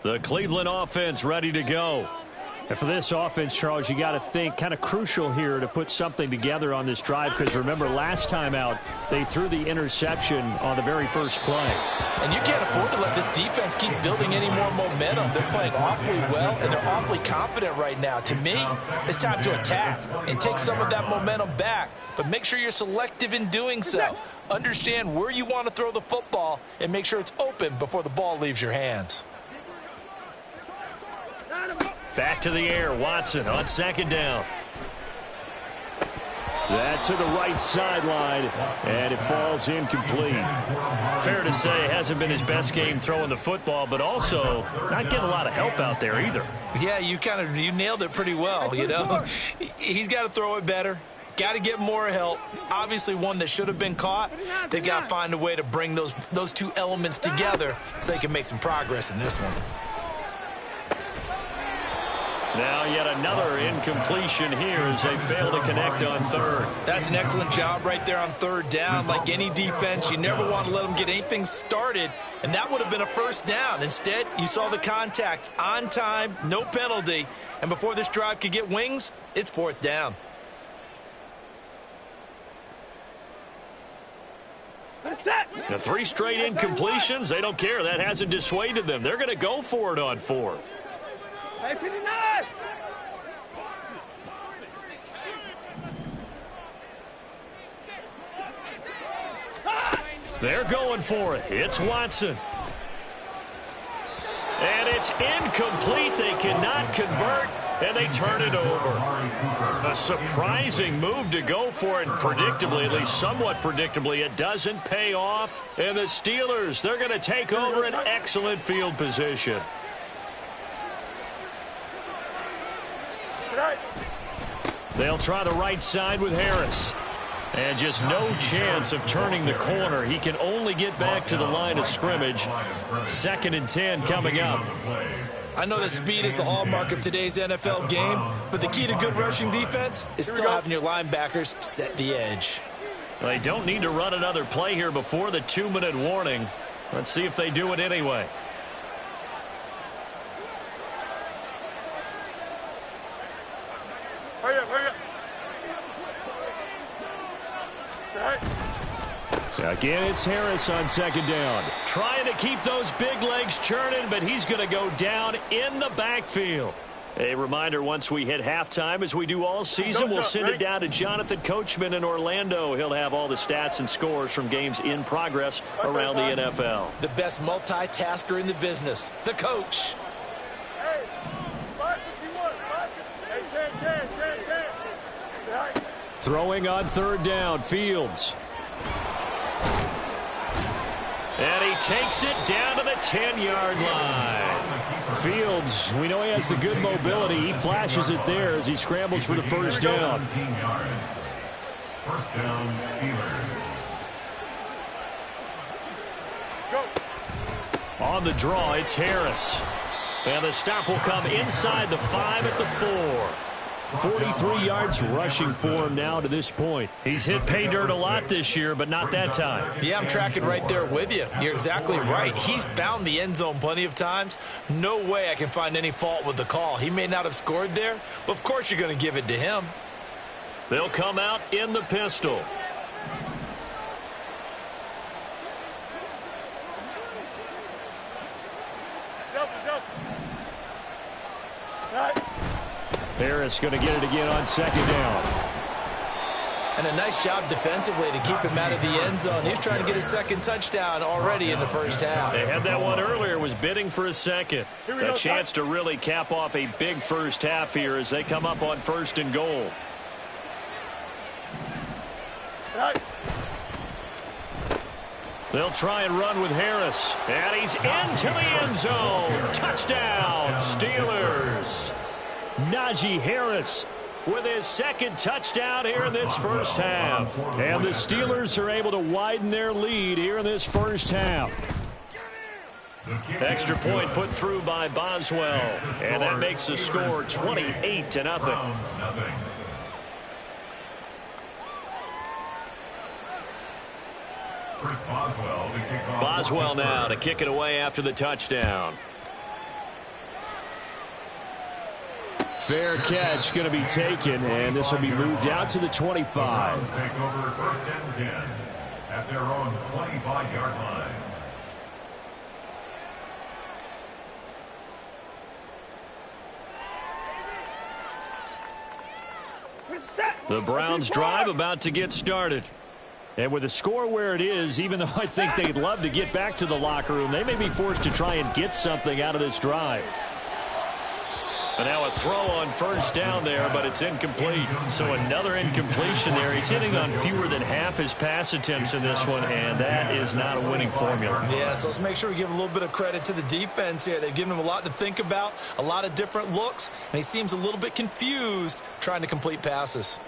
The Cleveland offense ready to go. And for this offense, Charles, you got to think kind of crucial here to put something together on this drive, because remember last time out they threw the interception on the very first play. And you can't afford to let this defense keep building any more momentum. They're playing awfully well, and they're awfully confident right now. To me, it's time to attack and take some of that momentum back, but make sure you're selective in doing so. Understand where you want to throw the football and make sure it's open before the ball leaves your hands. Back to the air, Watson on second down. That's to the right sideline, and it falls incomplete. Fair to say, it hasn't been his best game throwing the football, but also not getting a lot of help out there either. Yeah, you nailed it pretty well, you know. He's got to throw it better. Got to get more help. Obviously one that should have been caught. They've got to find a way to bring those two elements together so they can make some progress in this one. Now yet another incompletion here as they fail to connect on third. That's an excellent job right there on third down. Like any defense, you never want to let them get anything started, and that would have been a first down. Instead, you saw the contact on time, no penalty, and before this drive could get wings, it's fourth down. The 3 straight incompletions, they don't care. That hasn't dissuaded them. They're going to go for it on fourth. They're going for it. It's Watson. And it's incomplete. They cannot convert, and they turn it over. A surprising move to go for it, and predictably, at least somewhat predictably, it doesn't pay off. And the Steelers, they're going to take over an excellent field position. They'll try the right side with Harris. And just no chance of turning the corner. He can only get back to the line of scrimmage. 2nd and 10 coming up. I know that speed is the hallmark of today's NFL game, but the key to good rushing defense is still having your linebackers set the edge. They don't need to run another play here before the 2-minute warning. Let's see if they do it anyway. Hurry up, hurry up. Again, it's Harris on second down. Trying to keep those big legs churning, but he's going to go down in the backfield. A reminder, once we hit halftime, as we do all season, we'll send it down to Jonathan Coachman in Orlando. He'll have all the stats and scores from games in progress around the NFL. The best multitasker in the business, the coach. Hey, 551, 10. Throwing on third down, Fields. And he takes it down to the 10-yard line. Fields, we know he has the good mobility. He flashes it there as he scrambles for the first down. First down, Steelers. On the draw, it's Harris. And the stop will come inside the 5 at the 4. 43 yards rushing for him now to this point. He's hit pay dirt a lot this year, but not that time. Yeah, I'm tracking right there with you. You're exactly right. He's found the end zone plenty of times. No way I can find any fault with the call. He may not have scored there, but of course you're going to give it to him. They'll come out in the pistol. Harris going to get it again on second down. And a nice job defensively to keep him out of the end zone. He's trying to get his second touchdown already in the first half. They had that one earlier, was bidding for a second. A chance to really cap off a big first half here as they come up on 1st and goal. They'll try and run with Harris. And he's into the end zone. Touchdown, Steelers. Najee Harris with his second touchdown here in this first half. And the Steelers are able to widen their lead here in this first half. Extra point put through by Boswell. And that makes the score 28-0. Boswell Boswell now to kick it away after the touchdown. Fair catch going to be taken, and this will be moved out to the 25. The Browns take over 1st and 10 at their own 25-yard line. The Browns drive about to get started. And with the score where it is, even though I think they'd love to get back to the locker room, they may be forced to try and get something out of this drive. And now a throw on 1st down there, but it's incomplete. So another incompletion there. He's hitting on fewer than half his pass attempts in this one, and that is not a winning formula. Yeah, so let's make sure we give a little bit of credit to the defense here. They've given him a lot to think about, a lot of different looks, and he seems a little bit confused trying to complete passes.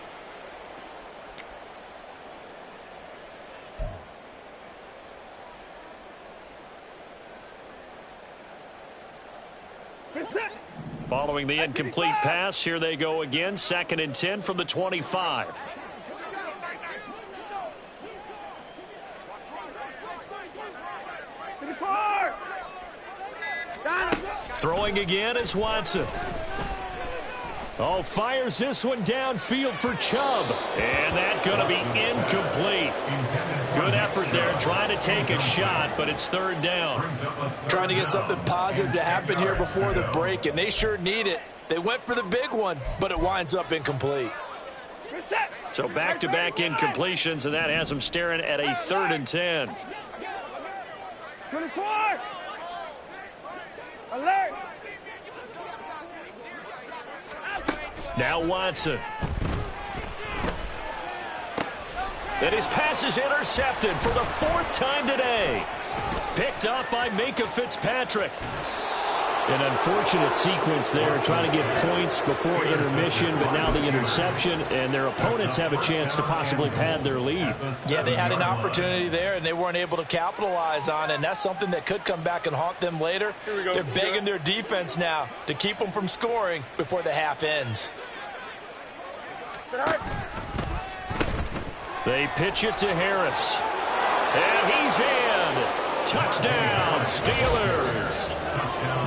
Following the incomplete pass, here they go again. 2nd and 10 from the 25. Throwing again is Watson. Oh, fires this one downfield for Chubb. And that's going to be incomplete. Good effort there trying to take a shot, but it's 3rd down. Trying to get something positive to happen here before the break, and they sure need it. They went for the big one, but it winds up incomplete. So back-to-back incompletions, and that has them staring at a 3rd and 10. 24! Alert! Now Watson. And his pass is intercepted for the 4th time today. Picked up by Minkah Fitzpatrick. An unfortunate sequence there, trying to get points before intermission, but now the interception, and their opponents have a chance to possibly pad their lead. Yeah, they had an opportunity there, and they weren't able to capitalize on it, and that's something that could come back and haunt them later. They're begging their defense now to keep them from scoring before the half ends. They pitch it to Harris. And he's in. Touchdown, Steelers.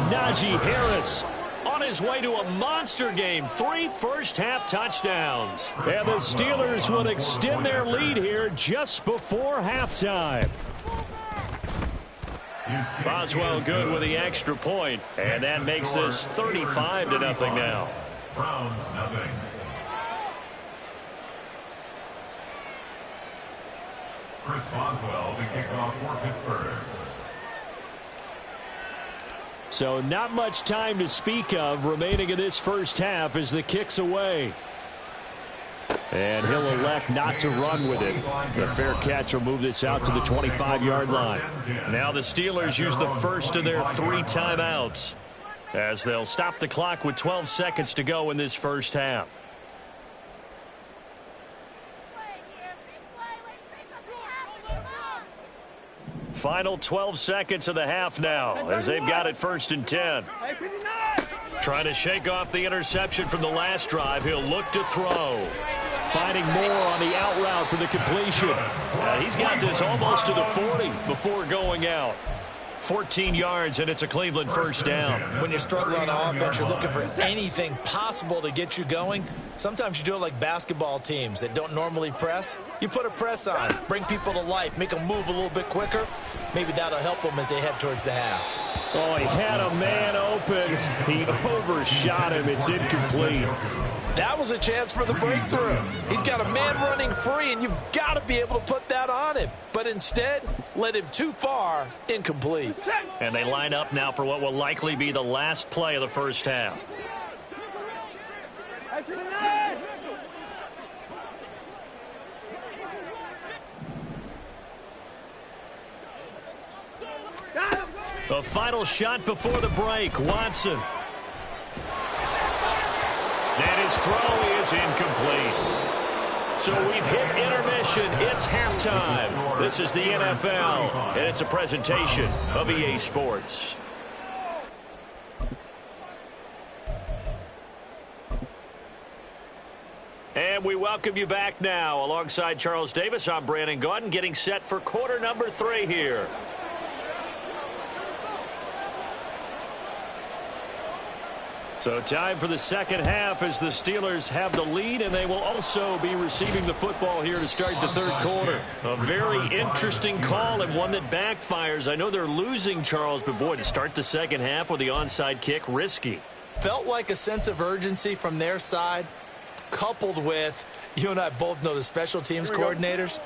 Najee Harris on his way to a monster game. 3 first-half touchdowns. And the Steelers will extend their lead here just before halftime. Boswell good with the extra point, and that makes this 35-0 now. Browns nothing. Chris Boswell, the kickoff for Pittsburgh. So not much time to speak of remaining in this first half as the kick's away. And he'll elect not to run with it. The fair catch will move this out to the 25-yard line. Now the Steelers use the first of their 3 timeouts as they'll stop the clock with 12 seconds to go in this first half. Final 12 seconds of the half now as they've got it 1st and 10. Trying to shake off the interception from the last drive. He'll look to throw. Finding more on the out route for the completion. He's got this almost to the 40 before going out. 14 yards, and it's a Cleveland first down. When you're struggling on offense, you're looking for anything possible to get you going. Sometimes you do it like basketball teams that don't normally press. You put a press on, bring people to life, make them move a little bit quicker. Maybe that'll help them as they head towards the half. Oh, he had a man open. He overshot him. It's incomplete. That was a chance for the breakthrough. He's got a man running free, and you've got to be able to put that on him. But instead, led him too far, incomplete. And they line up now for what will likely be the last play of the first half. The final shot before the break, Watson. And his throw is incomplete. So we've hit intermission. It's halftime. This is the NFL, and it's a presentation of EA Sports. And we welcome you back now. Alongside Charles Davis, I'm Brandon Gaudin, getting set for quarter number 3 here. So time for the second half as the Steelers have the lead, and they will also be receiving the football here to start the third quarter. A very interesting call and one that backfires. I know they're losing, Charles, but boy, to start the second half with the onside kick, risky. Felt like a sense of urgency from their side, coupled with, you and I both know the special teams coordinators.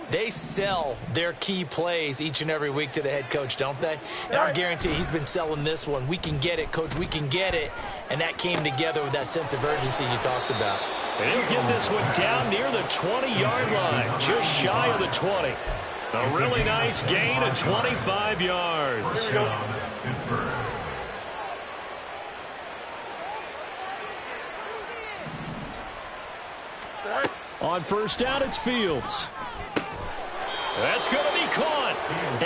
They sell their key plays each and every week to the head coach, don't they? And I guarantee he's been selling this one. We can get it, coach. We can get it. And that came together with that sense of urgency you talked about. And he'll get this one down near the 20-yard line, just shy of the 20. A really nice gain of 25 yards. On first down, it's Fields. That's going to be caught.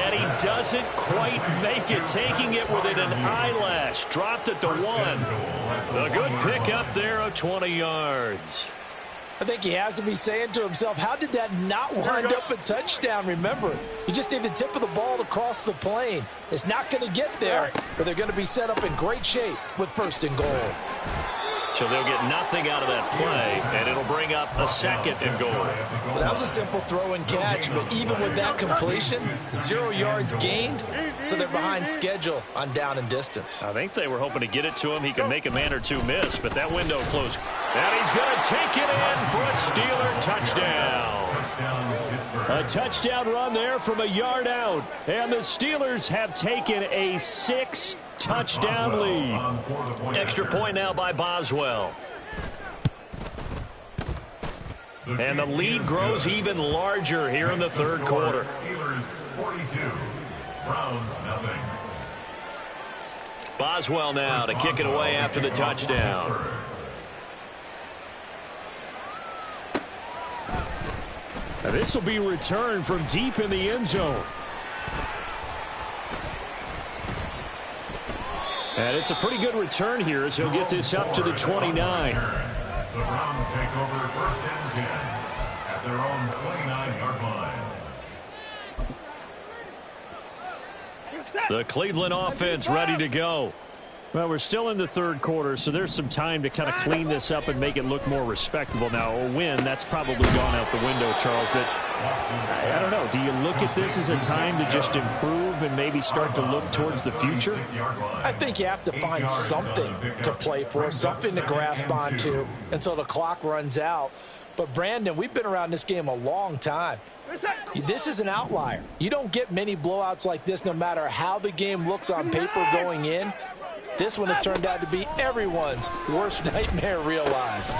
And he doesn't quite make it, taking it within an eyelash. Dropped at the 1. A good pickup there of 20 yards. I think he has to be saying to himself, how did that not wind up a touchdown? Remember, you just need the tip of the ball to cross the plane. It's not going to get there, but they're going to be set up in great shape with first and goal. So they'll get nothing out of that play, and it'll bring up a second and goal. Well, that was a simple throw and catch, but even with that completion, 0 yards gained, so they're behind schedule on down and distance. I think they were hoping to get it to him. He could make a man or two miss, but that window closed. And he's going to take it in for a Steeler touchdown. A touchdown run there from a yard out. And the Steelers have taken a 6-touchdown lead. Extra point now by Boswell. And the lead grows even larger here in the third quarter. Steelers 42, Browns nothing. Boswell now to kick it away after the touchdown. Now this will be returned from deep in the end zone. And it's a pretty good return here as he'll get this up to the 29. The Browns take over first and 10 at their own 29-yard line. The Cleveland offense ready to go. Well, we're still in the third quarter, so there's some time to kind of clean this up and make it look more respectable. Now, a win, that's probably gone out the window, Charles, but I don't know. Do you look at this as a time to just improve and maybe start to look towards the future? I think you have to find something to play for, something to grasp onto until the clock runs out. But, Brandon, we've been around this game a long time. This is an outlier. You don't get many blowouts like this no matter how the game looks on paper going in. This one has turned out to be everyone's worst nightmare realized.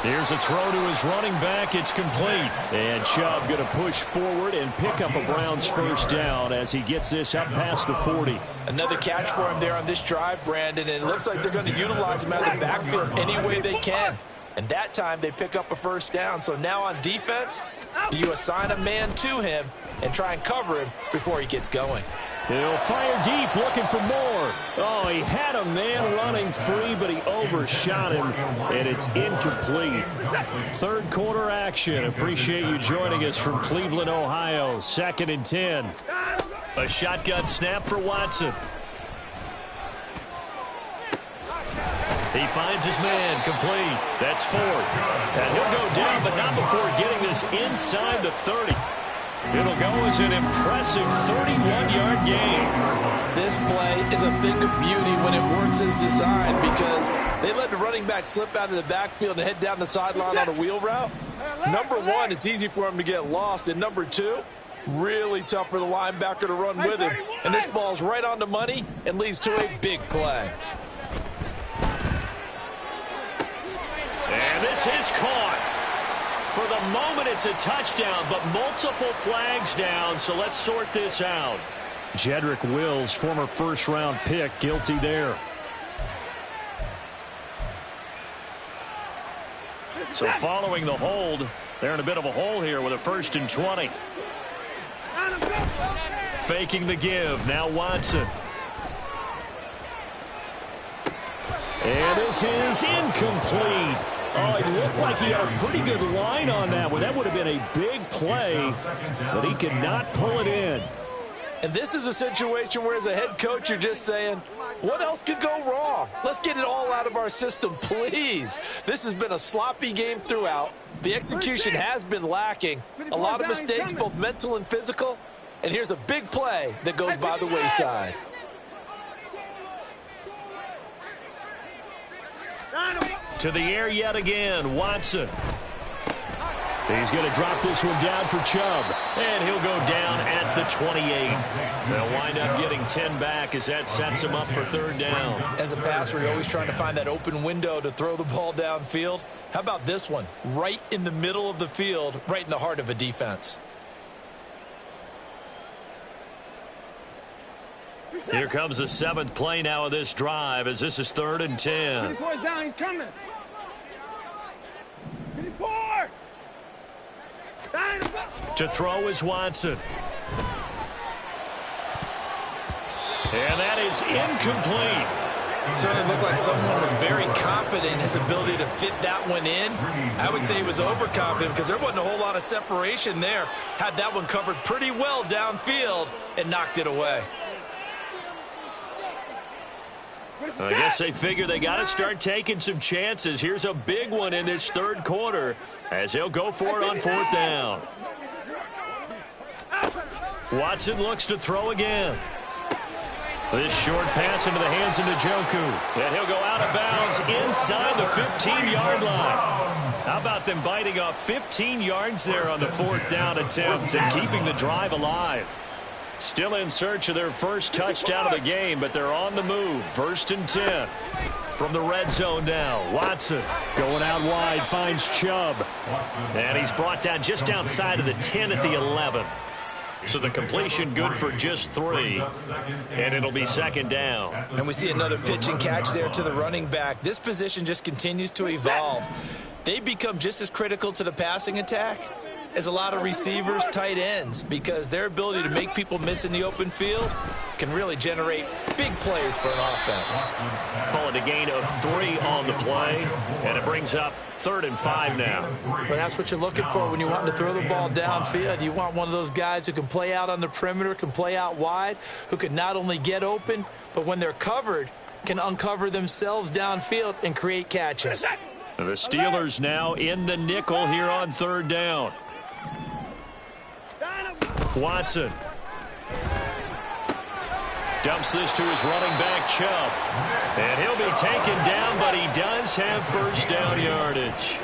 Here's a throw to his running back. It's complete. And Chubb going to push forward and pick up a Browns first down as he gets this up past the 40. Another catch for him there on this drive, Brandon, and it looks like they're going to utilize him out of the backfield any way they can. And that time they pick up a first down. So now on defense, do you assign a man to him and try and cover him before he gets going? He'll fire deep, looking for more. Oh, he had a man running free, but he overshot him, and it's incomplete. Third quarter action. Appreciate you joining us from Cleveland, Ohio. 2nd and 10. A shotgun snap for Watson. He finds his man, complete. That's Ford. And he'll go down, but not before getting this inside the 30. It'll go as an impressive 31-yard gain. This play is a thing of beauty when it works as designed because they let the running back slip out of the backfield and head down the sideline on a wheel route. Number one, it's easy for him to get lost. And number two, really tough for the linebacker to run with him. And this ball's right on the money and leads to a big play. And this is caught. For the moment, it's a touchdown, but multiple flags down, so let's sort this out. Jedrick Wills, former first-round pick, guilty there. So following the hold, they're in a bit of a hole here with a 1st and 20. Faking the give, now Watson. And this is incomplete. Oh, it looked like he had a pretty good line on that one. That would have been a big play, but he could not pull it in. And this is a situation where, as a head coach, you're just saying, what else could go wrong? Let's get it all out of our system, please. This has been a sloppy game throughout. The execution has been lacking. A lot of mistakes, both mental and physical. And here's a big play that goes by the wayside. To the air yet again, Watson. He's going to drop this one down for Chubb, and he'll go down at the 28. They'll wind up getting 10 back as that sets him up for third down. As a passer, you're always trying to find that open window to throw the ball downfield. How about this one? Right in the middle of the field, right in the heart of a defense. Here comes the 7th play now of this drive as this is 3rd and 10. Down, he's coming. 24. To throw is Watson. And that is incomplete. Certainly looked like someone was very confident in his ability to fit that one in. I would say he was overconfident because there wasn't a whole lot of separation there. Had that one covered pretty well downfield and knocked it away. I guess they figure they got to start taking some chances. Here's a big one in this 3rd quarter as he'll go for it on 4th down. Watson looks to throw again. This short pass into the hands of Njoku. And he'll go out of bounds inside the 15-yard line. How about them biting off 15 yards there on the 4th down attempt and keeping the drive alive? Still in search of their first touchdown of the game, but they're on the move. 1st and 10. From the red zone now, Watson going out wide, finds Chubb. And he's brought down just outside of the 10 at the 11. So the completion good for just 3. And it'll be 2nd down. And we see another pitch and catch there to the running back. This position just continues to evolve. They become just as critical to the passing attack as a lot of receivers, tight ends, because their ability to make people miss in the open field can really generate big plays for an offense. Call it a gain of 3 on the play, and it brings up 3rd and 5 now. But that's what you're looking for when you want to throw the ball downfield. You want one of those guys who can play out on the perimeter, can play out wide, who can not only get open, but when they're covered, can uncover themselves downfield and create catches. The Steelers now in the nickel here on 3rd down. Watson dumps this to his running back, Chubb. And he'll be taken down, but he does have 1st down yardage.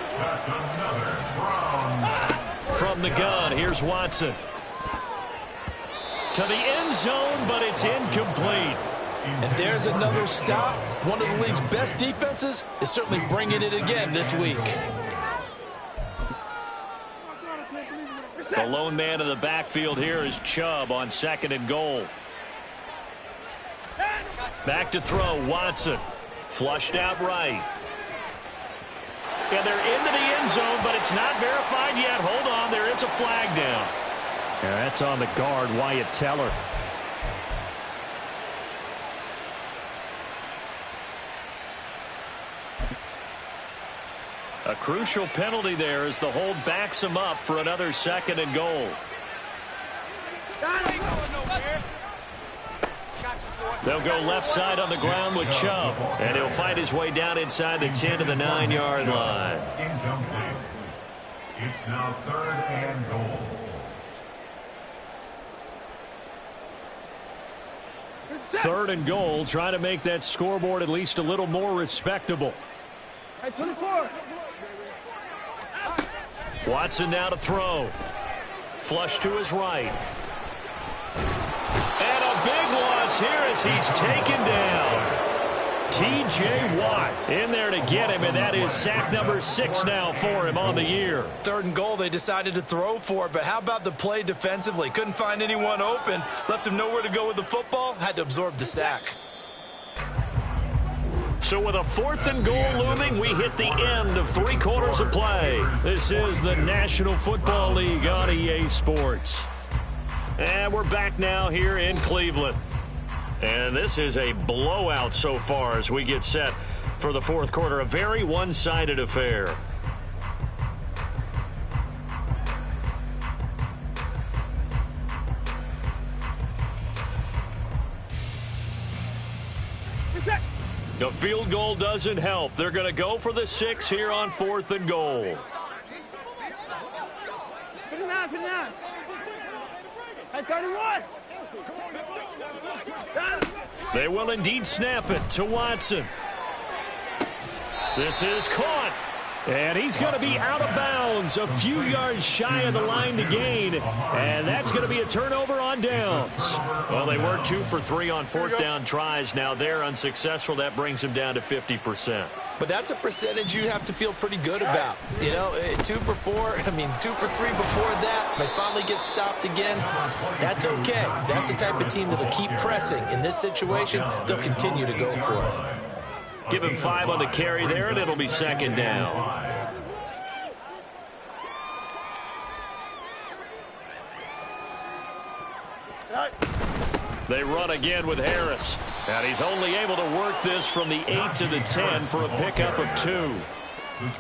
From the gun, here's Watson. To the end zone, but it's incomplete. And there's another stop. One of the league's best defenses is certainly bringing it again this week. The lone man in the backfield here is Chubb on 2nd and goal. Back to throw, Watson. Flushed out right. And they're into the end zone, but it's not verified yet. Hold on, there is a flag down. Yeah, that's on the guard, Wyatt Teller. A crucial penalty there as the hold backs him up for another 2nd and goal. They'll go left side on the ground with Chubb, and he'll fight his way down inside the 10 to the 9-yard line. Incomplete. It's now 3rd and goal. Third and goal, trying to make that scoreboard at least a little more respectable. Hey, 24. Watson now to throw. Flush to his right. And a big loss here as he's taken down. T.J. Watt in there to get him, and that is sack number 6 now for him on the year. 3rd and goal, they decided to throw for it, but how about the play defensively? Couldn't find anyone open, left him nowhere to go with the football, had to absorb the sack. So with a 4th and goal looming, we hit the end of 3 quarters of play. This is the National Football League on EA Sports. And we're back now here in Cleveland. And this is a blowout so far as we get set for the 4th quarter. A very one-sided affair. The field goal doesn't help. They're going to go for the 6 here on 4th and goal. 59. Hey, 31. They will indeed snap it to Watson. This is caught. And he's going to be out of bounds, a few yards shy of the line to gain. And that's going to be a turnover on downs. Well, they were 2 for 3 on 4th down tries. Now they're unsuccessful. That brings them down to 50%. But that's a percentage you have to feel pretty good about. You know, 2 for 4, 2 for 3 before that. They finally get stopped again. That's okay. That's the type of team that'll keep pressing. In this situation, they'll continue to go for it. Give him 5 on the carry there, and it'll be 2nd down. They run again with Harris. And he's only able to work this from the 8 to the 10 for a pickup of 2.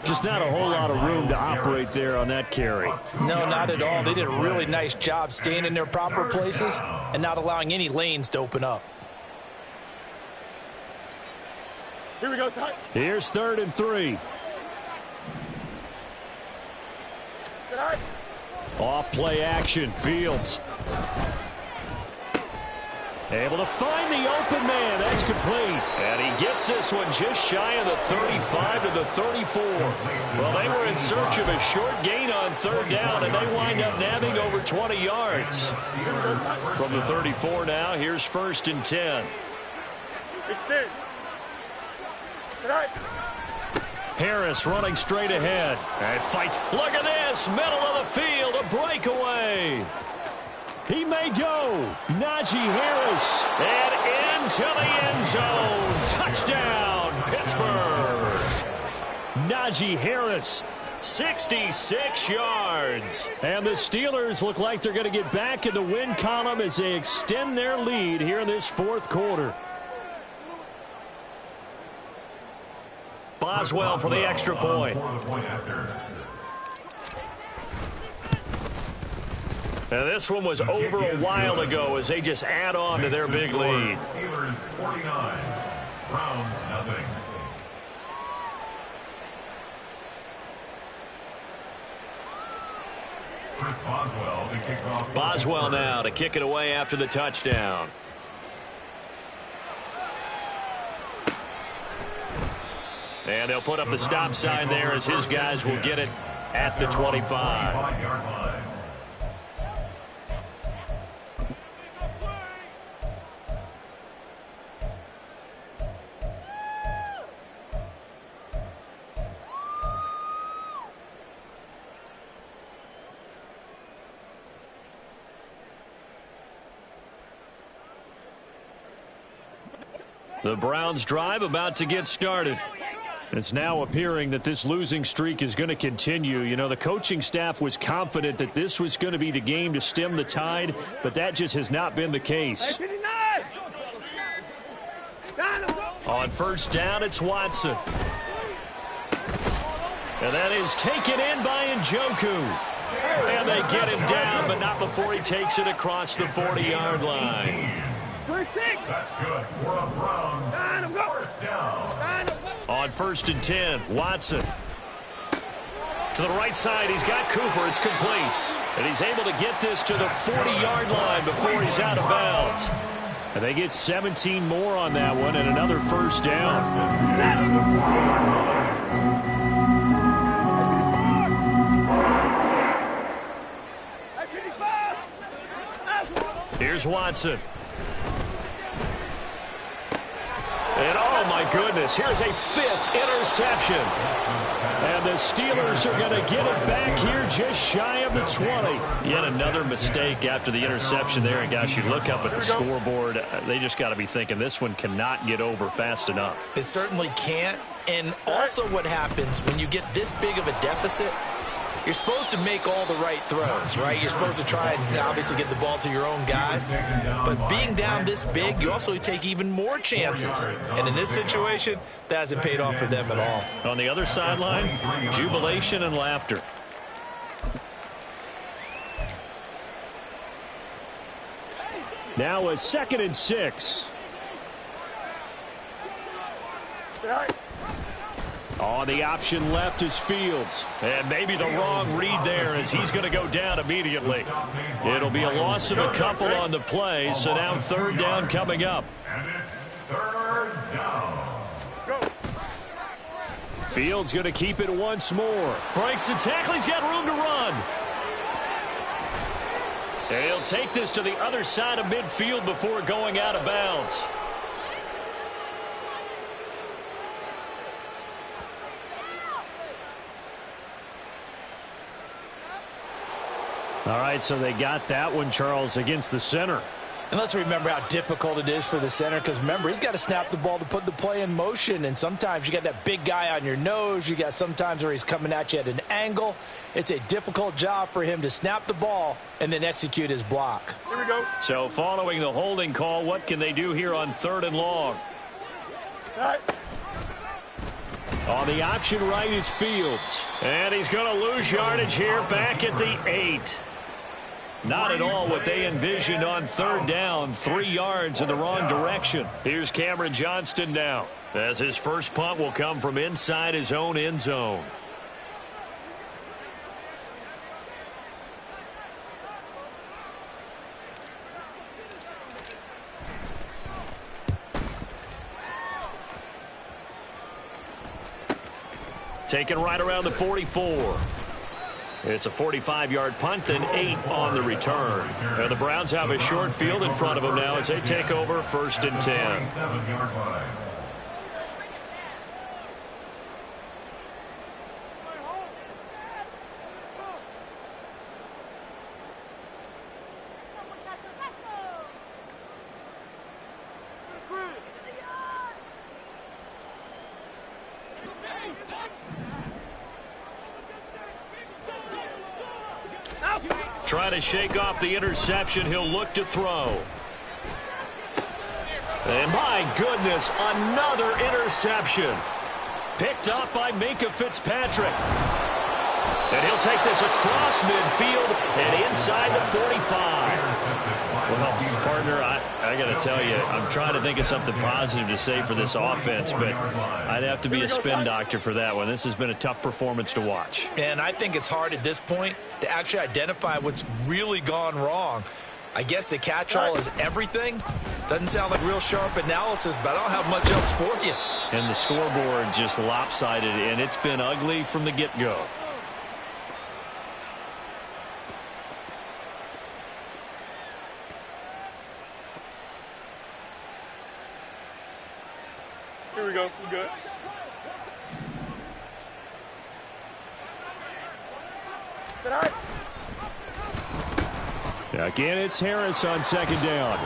Just not a whole lot of room to operate there on that carry. No, not at all. They did a really nice job staying in their proper places and not allowing any lanes to open up. Here we go, son. Here's 3rd and 3. Off play action. Fields. Able to find the open man. That's complete. And he gets this one just shy of the 35 to the 34. Well, they were in search of a short gain on 3rd down, and they wind up nabbing over 20 yards. From the 34 now, here's 1st and 10. Harris running straight ahead. And fights. Look at this. Middle of the field. A breakaway. He may go. Najee Harris. And into the end zone. Touchdown, Pittsburgh. Najee Harris. 66 yards. And the Steelers look like they're going to get back in the win column as they extend their lead here in this 4th quarter. Boswell for the extra point. And this one was over a while ago as they just add on to their big lead. Steelers 49, Browns nothing. Chris Boswell to kick off. Boswell now to kick it away after the touchdown. And they'll put up the stop sign there as his guys will get it at the 25. The Browns drive about to get started. It's now appearing that this losing streak is going to continue. You know, the coaching staff was confident that this was going to be the game to stem the tide, but that just has not been the case. On 1st down, it's Watson. And that is taken in by Njoku. And they get him down, but not before he takes it across the 40-yard line. That's good for the Browns. 1st down. On 1st and 10, Watson. To the right side, he's got Cooper. It's complete. And he's able to get this to the 40-yard line before he's out of bounds. And they get 17 more on that one and another 1st down. Here's Watson. And oh my goodness, here's a 5th interception. And the Steelers are going to get it back here just shy of the 20. Yet another mistake after the interception there. And gosh, you look up at the scoreboard, they just got to be thinking this one cannot get over fast enough. It certainly can't. And also what happens when you get this big of a deficit, you're supposed to make all the right throws, right? You're supposed to try and obviously get the ball to your own guys. But being down this big, you also take even more chances. And in this situation, that hasn't paid off for them at all. On the other sideline, jubilation and laughter. Now a 2nd and 6. On the option left is Fields. And maybe the wrong read there as he's going to go down immediately. It'll be a loss of a couple on the play, so now third down coming up. And it's third down. Fields going to keep it once more. Breaks the tackle. He's got room to run. And he'll take this to the other side of midfield before going out of bounds. All right, so they got that one, Charles, against the center. And let's remember how difficult it is for the center, because remember, he's got to snap the ball to put the play in motion, and sometimes you got that big guy on your nose. You got sometimes where he's coming at you at an angle. It's a difficult job for him to snap the ball and then execute his block. Here we go. So following the holding call, what can they do here on third and long? All right. On the option right is Fields. And he's going to lose yardage here back at the 8. Not at all what they envisioned on third down. 3 yards in the wrong direction. Here's Cameron Johnston now, as his first punt will come from inside his own end zone. Taken right around the 44. It's a 45-yard punt, then 8 on the return. And the Browns have a short field in front of them now as they take over first and 10. 7-yard line. Trying to shake off the interception. He'll look to throw. And my goodness, another interception. Picked up by Minkah Fitzpatrick. And he'll take this across midfield and inside the 45. Well, partner, I got to tell you, I'm trying to think of something positive to say for this offense, but I'd have to be a spin doctor for that one. This has been a tough performance to watch. And I think it's hard at this point to actually identify what's really gone wrong. I guess the catch-all is everything. Doesn't sound like real sharp analysis, but I don't have much else for you. And the scoreboard just lopsided, and it's been ugly from the get-go. Here we go. We're good. Sit high. Again, it's Harris on second down.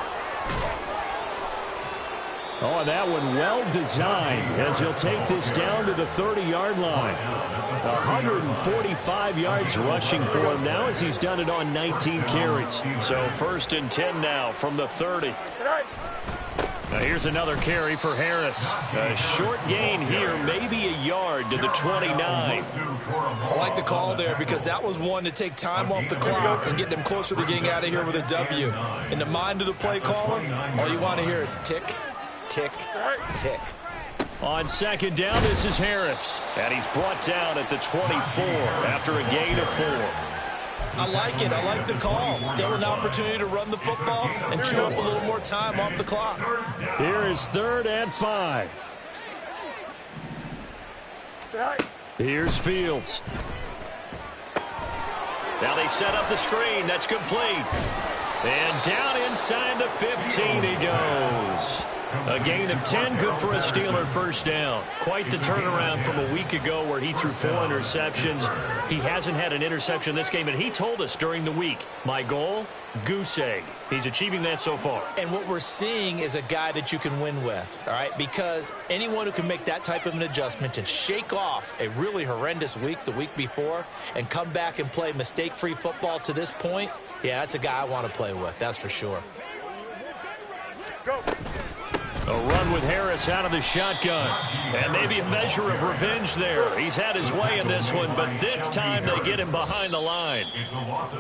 Oh, and that one well designed as he'll take this down to the 30-yard line. 145 yards rushing for him now as he's done it on 19 carries. So first and 10 now from the 30. Now here's another carry for Harris. A short gain here, maybe a yard to the 29. I like the call there because that was one to take time off the clock and get them closer to getting out of here with a W. In the mind of the play caller, all you want to hear is tick, tick, tick. On second down, this is Harris. And he's brought down at the 24 after a gain of 4. I like it. I like the call. Still an opportunity to run the football and chew up a little more time off the clock. Here is 3rd and 5. Here's Fields. Now they set up the screen. That's complete. And down inside the 15 he goes. A gain of 10, good for a Steeler first down. Quite the turnaround from a week ago where he threw 4 interceptions. He hasn't had an interception this game, and he told us during the week, my goal, goose egg. He's achieving that so far. And what we're seeing is a guy that you can win with, all right? Because anyone who can make that type of an adjustment and shake off a really horrendous week the week before and come back and play mistake-free football to this point, yeah, that's a guy I want to play with, that's for sure. Go. A run with Harris out of the shotgun. And maybe a measure of revenge there. He's had his way in this one, but this time they get him behind the line.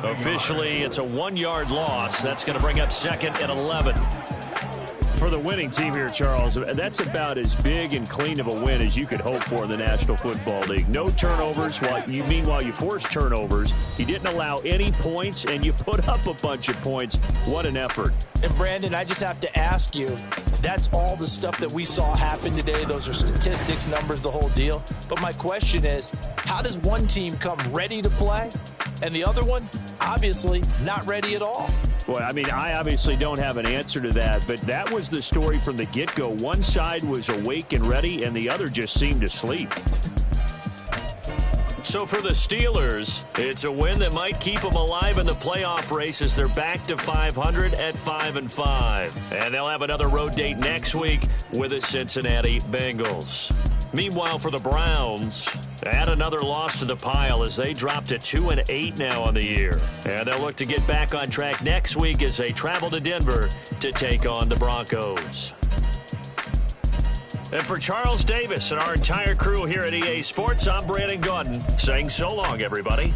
Officially, it's a 1-yard loss. That's going to bring up 2nd and 11. For the winning team here, Charles, that's about as big and clean of a win as you could hope for in the National Football League. No turnovers. Meanwhile, you forced turnovers. You didn't allow any points, and you put up a bunch of points. What an effort. And, Brandon, I just have to ask you, that's all the stuff that we saw happen today. Those are statistics, numbers, the whole deal. But my question is, how does one team come ready to play, and the other one, obviously, not ready at all? Well, I mean, I obviously don't have an answer to that, but that was the story from the get-go. One side was awake and ready, and the other just seemed to sleep. So for the Steelers, it's a win that might keep them alive in the playoff race as they're back to 500 at 5-5. And they'll have another road date next week with the Cincinnati Bengals. Meanwhile, for the Browns, add another loss to the pile as they drop to 2-8 now on the year. And they'll look to get back on track next week as they travel to Denver to take on the Broncos. And for Charles Davis and our entire crew here at EA Sports, I'm Brandon Gaudin saying so long, everybody.